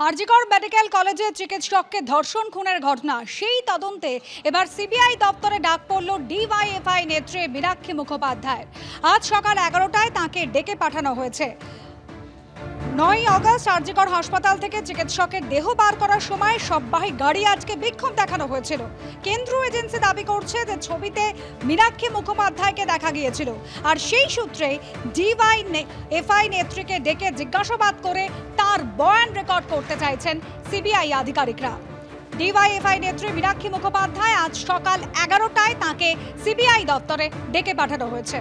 RG Kar medical কলেজে চিকিৎসককে ধর্ষণ খুনের ঘটনা সেই তদন্তে এবার সিবিআই দপ্তরে ডাক পড়ল ডিওয়াইএফআই নেত্রী মীনাক্ষী মুখোপাধ্যায়। আজ সকাল 11টায় তাঁকে ডেকে পাঠানো হয়েছে। 9 আগস্ট আরজিকর হাসপাতাল থেকে চিকিৎসকের দেহ বার করার সময় সববাহী গাড়ি আজকে বিক্ষোভ দেখানো হয়েছিল। কেন্দ্রীয় এজেন্সি দাবি করছে যে ছবিতে মীনাক্ষী মুখোপাধ্যায়কে দেখা গিয়েছিল, আর সেই সূত্রে ডিওয়াইএফআই নেত্রীকে ডেকে জিজ্ঞাসাবাদ করে তার বয়ান রেকর্ড করতে চাইছেন সিবিআই আধিকারিকরা। ডিওয়াইএফআই নেত্রী মীনাক্ষী মুখোপাধ্যায় আজ সকাল 11টায় তাঁকে সিবিআই দপ্তরে ডেকে পাঠানো হয়েছে।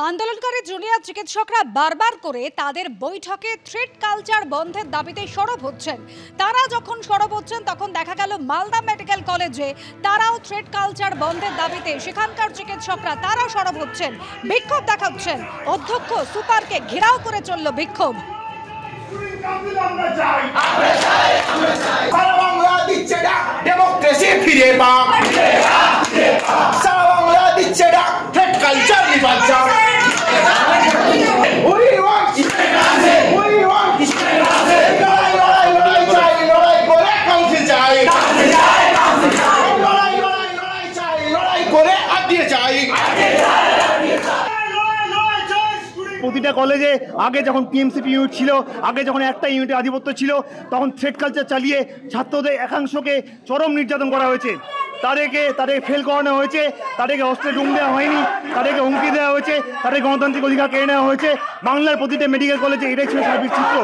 আন্দোলনকারী জুনিয়র চিকিৎসকরা বারবার করে তাদের বৈঠকে থ্রেড কালচার বন্ধের দাবিতে সরব হচ্ছেন। তারা যখন সরব হচ্ছেন তখন দেখা গেল মালদা মেডিকেল কলেজে তারাও থ্রেড কালচার বন্ধের দাবিতে সেখানকার চিকিৎসকরা তারা সরব হচ্ছেন, বিক্ষোভ দেখাচ্ছেন। অধ্যক্ষ সুপারকে ঘেরাও করে চলল বিক্ষোভ। প্রতিটা কলেজে আগে যখন পিএমসিপি ইউনিট ছিল, আগে যখন একটা ইউনিটে আধিপত্য ছিল, তখন থ্রেড কালচার চালিয়ে ছাত্রদের একাংশকে চরম নির্যাতন করা হয়েছে। তাদেরকে ফেল করানো হয়েছে, তাদেরকে অস্ত্রের রুম দেওয়া হয়নি, তাদেরকে হুমকি দেওয়া হয়েছে, তাদের গণতান্ত্রিক অধিকার কেড়ে নেওয়া হয়েছে। বাংলার প্রতিটা মেডিকেল কলেজে এটাই ছিল সার্বিক চিত্র।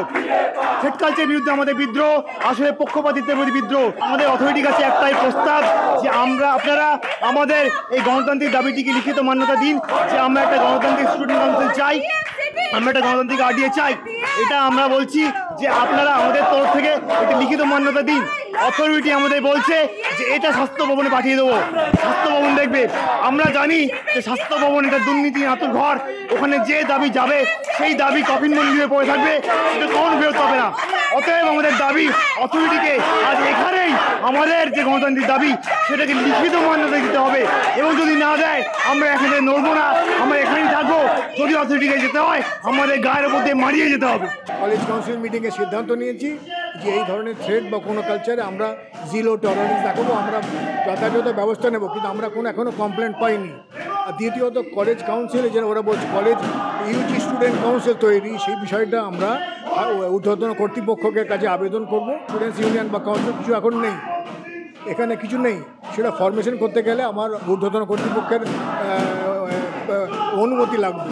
থ্রেড কালচারের বিরুদ্ধে আমাদের বিদ্রোহ আসলে পক্ষপাতিত্বের প্রতি বিদ্রোহ। আমাদের অথরিটির কাছে একটাই প্রস্তাব যে আপনারা আমাদের এই গণতান্ত্রিক দাবিটিকে লিখিত মান্যতা দিন, যে আমরা একটা গণতান্ত্রিক স্টুডেন্ট কাউন্সিল চাই, আমরা একটা গণতান্ত্রিক আরডিএ চাই। এটা আমরা বলছি যে আপনারা আমাদের তরফ থেকে একটা লিখিত মান্যতা দিন। অথরিটি আমাদের বলছে যে এটা স্বাস্থ্য ভবনে পাঠিয়ে দেবো, স্বাস্থ্য ভবন দেখবে। আমরা জানি যে স্বাস্থ্য ভবন এটা দুর্নীতি আতুর ঘর, ওখানে যে দাবি যাবে সেই দাবি কফিনবন্দি হয়ে পড়ে থাকবে, সেটা কখনো ফেরত হবে না। অতএব আমাদের দাবি অথরিটিকে আজ এখানেই আমাদের যে গণতান্ত্রিক দাবি সেটাকে লিখিত মান্যতা দিতে হবে, এবং যদি না দেয় আমরা এখানে নড়বো না, আমরা এখানেই থাকবো। যদি অথরিটিকে যেতে হয় আমাদের গায়ের উপর দিয়ে মারিয়ে যেতে হবে। কলেজ কাউন্সিল মিটিংয়ে সিদ্ধান্ত নিয়েছি যে এই ধরনের থ্রেড বা কোনো কালচারে আমরা জিরো টলারেন্স দেখাবো, আমরা যথাযথ ব্যবস্থা নেব, কিন্তু আমরা এখনও কমপ্লেন পাইনি। আর দ্বিতীয়ত কলেজ কাউন্সিলে যেটা ওরা বলছে কলেজ ইউজি স্টুডেন্ট কাউন্সিল তৈরি, সেই বিষয়টা আমরা ঊর্ধ্বতন কর্তৃপক্ষের কাছে আবেদন করব। স্টুডেন্টস ইউনিয়ন বা কাউন্সিল কিছু এখন নেই, এখানে কিছু নেই, সেটা ফরমেশন করতে গেলে আমার ঊর্ধ্বতন কর্তৃপক্ষের অনুমতি লাগবে।